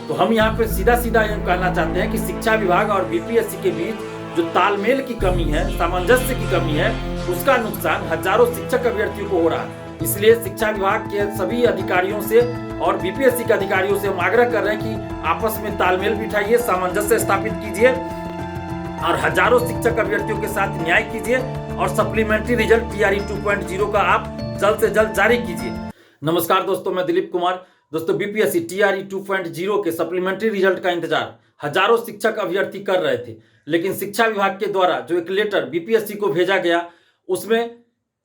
तो हम यहाँ पे सीधा सीधा ये कहना चाहते हैं कि शिक्षा विभाग और बीपीएससी के बीच जो तालमेल की कमी है, सामंजस्य की कमी है, उसका नुकसान हजारों शिक्षक अभ्यर्थियों को हो रहा है। इसलिए शिक्षा विभाग के सभी अधिकारियों से और बीपीएससी के अधिकारियों से हम आग्रह कर रहे हैं कि आपस में तालमेल बिठाइए, सामंजस्य स्थापित कीजिए और हजारों शिक्षक अभ्यर्थियों के साथ न्याय कीजिए और सप्लीमेंट्री रिजल्ट टीआरई 2.0 का आप जल्द से जल्द जारी कीजिए। नमस्कार दोस्तों, मैं दिलीप कुमार। दोस्तों, बीपीएससी टीआरई 2.0 के सप्लीमेंट्री रिजल्ट का इंतजार हजारों शिक्षक अभ्यर्थी कर रहे थे, लेकिन शिक्षा विभाग के द्वारा जो एक लेटर बीपीएससी को भेजा गया, उसमें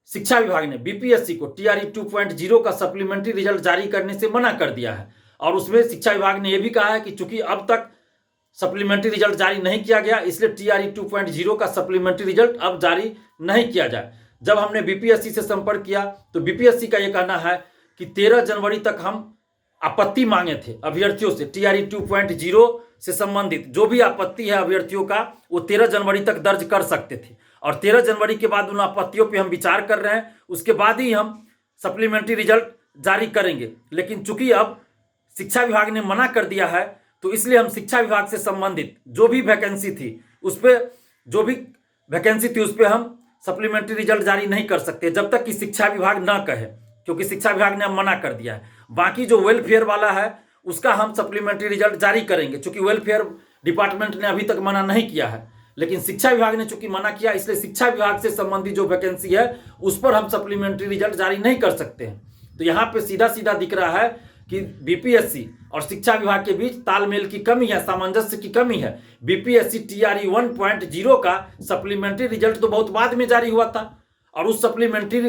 शिक्षा विभाग ने बीपीएससी को टीआरई 2.0 का सप्लीमेंट्री रिजल्ट जारी करने से मना कर दिया है। और उसमें शिक्षा विभाग ने यह भी कहा है कि चूंकि अब तक सप्लीमेंट्री रिजल्ट जारी नहीं किया गया, इसलिए टीआरई 2.0 का सप्लीमेंट्री रिजल्ट अब जारी नहीं किया जाए। जब हमने बीपीएससी से संपर्क किया तो बीपीएससी का यह कहना है कि 13 जनवरी तक हम आपत्ति मांगे थे अभ्यर्थियों से। टीआरई 2.0 से संबंधित जो भी आपत्ति है अभ्यर्थियों का, वो 13 जनवरी तक दर्ज कर सकते थे और 13 जनवरी के बाद उन आपत्तियों पे हम विचार कर रहे हैं। उसके बाद ही हम सप्लीमेंट्री रिजल्ट जारी करेंगे। लेकिन चूंकि अब शिक्षा विभाग ने मना कर दिया है, तो इसलिए हम शिक्षा विभाग से संबंधित जो भी वैकेंसी थी उस पर हम सप्लीमेंट्री रिजल्ट जारी नहीं कर सकते जब तक कि शिक्षा विभाग ना कहे, क्योंकि शिक्षा विभाग ने अब मना कर दिया है। बाकी जो वेलफेयर वाला है उसका हम सप्लीमेंट्री रिजल्ट जारी करेंगे, क्योंकि वेलफेयर डिपार्टमेंट ने अभी तक मना नहीं किया है। लेकिन शिक्षा विभाग ने चूंकि मना किया, इसलिए शिक्षा विभाग से संबंधित जो वैकेंसी है उस पर हम सप्लीमेंट्री रिजल्ट जारी नहीं कर सकते हैं। तो यहाँ पे सीधा सीधा दिख रहा है कि बीपीएससी और शिक्षा विभाग के बीच तालमेल की कमी है, सामंजस्य की कमी है। बीपीएससी टीआरई 1.0 का सप्लीमेंट्री रिजल्ट तो बहुत बाद में जारी हुआ था और उस सप्लीमेंट्री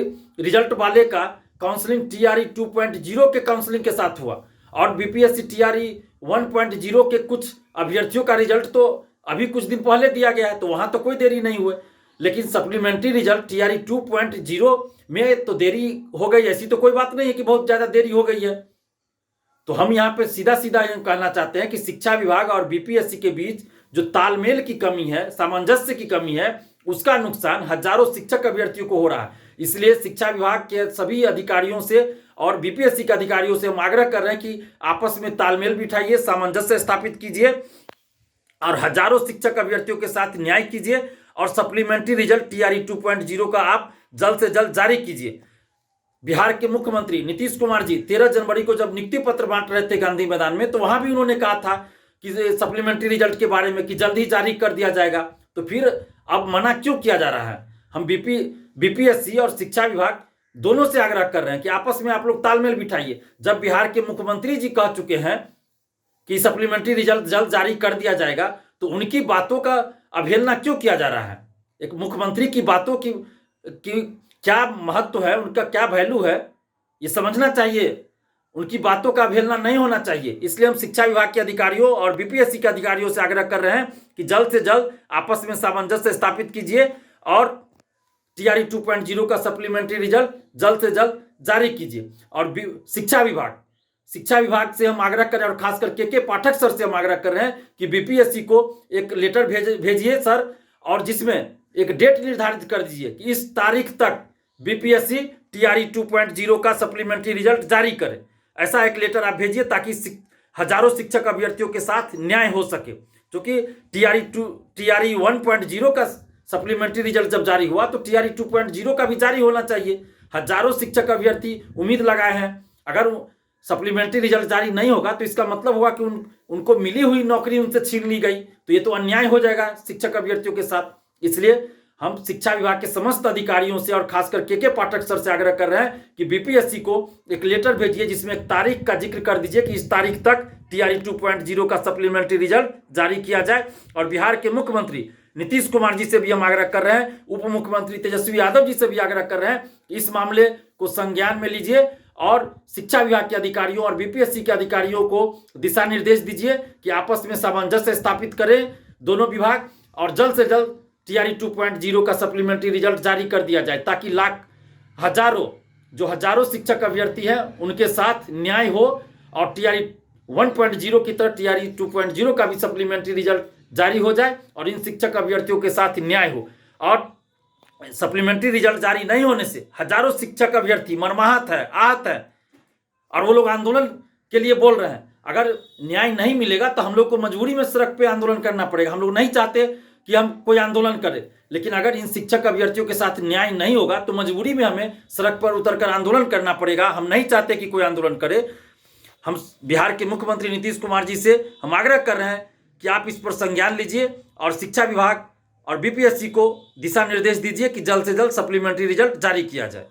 रिजल्ट वाले का काउंसलिंग टीआरई 2.0 के काउंसलिंग के साथ हुआ और बीपीएससी टीआरई 1.0 के कुछ अभ्यर्थियों का रिजल्ट तो अभी कुछ दिन पहले दिया गया है, तो वहां तो कोई देरी नहीं हुई। लेकिन सप्लीमेंट्री रिजल्ट टीआरई 2.0 में तो देरी हो गई, ऐसी तो कोई बात नहीं है कि बहुत ज्यादा देरी हो गई है। तो हम यहाँ पे सीधा सीधा कहना चाहते हैं कि शिक्षा विभाग और बीपीएससी के बीच जो तालमेल की कमी है, सामंजस्य की कमी है, उसका नुकसान हजारों शिक्षक अभ्यर्थियों को हो रहा है। इसलिए शिक्षा विभाग के सभी अधिकारियों से और बीपीएससी के अधिकारियों से हम आग्रह कर रहे हैं कि आपस में तालमेल बिठाइए, सामंजस्य स्थापित कीजिए और हजारों शिक्षक अभ्यर्थियों के साथ न्याय कीजिए और सप्लीमेंट्री रिजल्ट टीआरई 2.0 का आप जल्द से जल्द जारी कीजिए। बिहार के मुख्यमंत्री नीतीश कुमार जी 13 जनवरी को जब नियुक्ति पत्र बांट रहे थे गांधी मैदान में, तो वहां भी उन्होंने कहा था कि सप्लीमेंट्री रिजल्ट के बारे में कि जल्द ही जारी कर दिया जाएगा। तो फिर अब मना क्यों किया जा रहा है? हम बीपीएससी और शिक्षा विभाग दोनों से आग्रह कर रहे हैं कि आपस में आप लोग तालमेल बिठाइए। जब बिहार के मुख्यमंत्री जी कह चुके हैं कि सप्लीमेंट्री रिजल्ट जल्द जारी कर दिया जाएगा, तो उनकी बातों का अवहेलना क्यों किया जा रहा है? एक मुख्यमंत्री की बातों की क्या महत्व है, उनका क्या वैल्यू है, ये समझना चाहिए। उनकी बातों का अवहेलना नहीं होना चाहिए। इसलिए हम शिक्षा विभाग के अधिकारियों और बीपीएससी के अधिकारियों से आग्रह कर रहे हैं कि जल्द से जल्द आपस में सामंजस्य स्थापित कीजिए और टीआरई 2.0 का सप्लीमेंट्री रिजल्ट जल्द से जल्द जारी कीजिए। और शिक्षा विभाग से हम आग्रह कर रहे हैं और खासकर के पाठक सर से हम आग्रह कर रहे हैं कि बीपीएससी को एक लेटर भेजिए सर, और जिसमें एक डेट निर्धारित कर दीजिए कि इस तारीख तक बीपीएससी टीआरई 2.0 का सप्लीमेंट्री रिजल्ट जारी करे। ऐसा एक लेटर आप भेजिए ताकि हजारों शिक्षक अभ्यर्थियों के साथ न्याय हो सके। क्योंकि टीआरई 1.0 का सप्लीमेंट्री रिजल्ट जब जारी हुआ तो टीआरई 2.0 का भी जारी होना चाहिए। हजारों शिक्षक अभ्यर्थी उम्मीद लगाए हैं। अगर सप्लीमेंट्री रिजल्ट जारी नहीं होगा तो इसका मतलब होगा कि उनको मिली हुई नौकरी उनसे छीन ली गई, तो ये तो अन्याय हो जाएगा शिक्षक अभ्यर्थियों के साथ। इसलिए हम शिक्षा विभाग के समस्त अधिकारियों से और खासकर के पाठक सर से आग्रह कर रहे हैं कि बीपीएससी को एक लेटर भेजिए जिसमें एक तारीख का जिक्र कर दीजिए कि इस तारीख तक टीआरई 2.0 का सप्लीमेंट्री रिजल्ट जारी किया जाए। और बिहार के मुख्यमंत्री नीतीश कुमार जी से भी हम आग्रह कर रहे हैं, उप मुख्यमंत्री तेजस्वी यादव जी से भी आग्रह कर रहे हैं, इस मामले को संज्ञान में लीजिए और शिक्षा विभाग के अधिकारियों और बीपीएससी के अधिकारियों को दिशा निर्देश दीजिए कि आपस में सामंजस्य स्थापित करें दोनों विभाग और जल्द से जल्द टीआरई 2.0 का सप्लीमेंट्री रिजल्ट जारी कर दिया जाए, ताकि हजारों शिक्षक अभ्यर्थी हैं उनके साथ न्याय हो और टीआरई 1.0 की तरह टीआरई 2.0 का भी सप्लीमेंट्री रिजल्ट जारी हो जाए और इन शिक्षक अभ्यर्थियों के साथ न्याय हो। और सप्लीमेंट्री रिजल्ट जारी नहीं होने से हजारों शिक्षक अभ्यर्थी मर्माहत है, आहत है और वो लोग आंदोलन के लिए बोल रहे हैं। अगर न्याय नहीं मिलेगा तो हम लोग को मजबूरी में सड़क पे आंदोलन करना पड़ेगा। हम लोग नहीं चाहते कि हम कोई आंदोलन करें, लेकिन अगर इन शिक्षक अभ्यर्थियों के साथ न्याय नहीं होगा तो मजबूरी में हमें सड़क पर उतरकर आंदोलन करना पड़ेगा। हम नहीं चाहते कि कोई आंदोलन करे। हम बिहार के मुख्यमंत्री नीतीश कुमार जी से हम आग्रह कर रहे हैं कि आप इस पर संज्ञान लीजिए और शिक्षा विभाग और बीपीएससी को दिशा निर्देश दीजिए कि जल्द से जल्द सप्लीमेंट्री रिजल्ट जारी किया जाए।